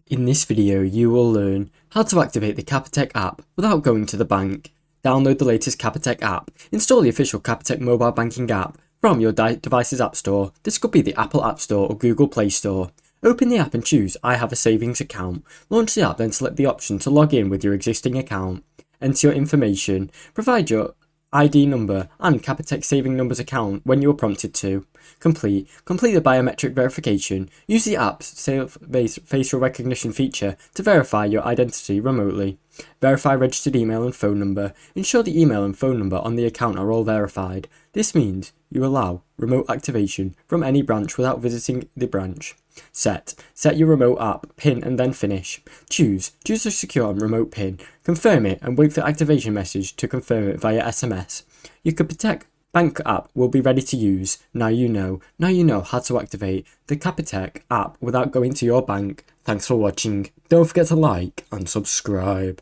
In this video, you will learn how to activate the Capitec app without going to the bank. Download the latest Capitec app. Install the official Capitec mobile banking app from your device's app store. This could be the Apple App Store or Google Play Store. Open the app and choose I have a savings account. Launch the app, then select the option to log in with your existing account. Enter your information. Provide your ID number and Capitec saving numbers account when you are prompted to. Complete the biometric verification. Use the app's self-based facial recognition feature to verify your identity remotely. Verify registered email and phone number. Ensure the email and phone number on the account are all verified. This means you allow remote activation from any branch without visiting the branch. Set your remote app PIN and then finish. Choose a secure and remote PIN. Confirm it and wait for the activation message to confirm it via SMS. Your Capitec bank app will be ready to use. Now you know how to activate the Capitec app without going to your bank. Thanks for watching. Don't forget to like and subscribe.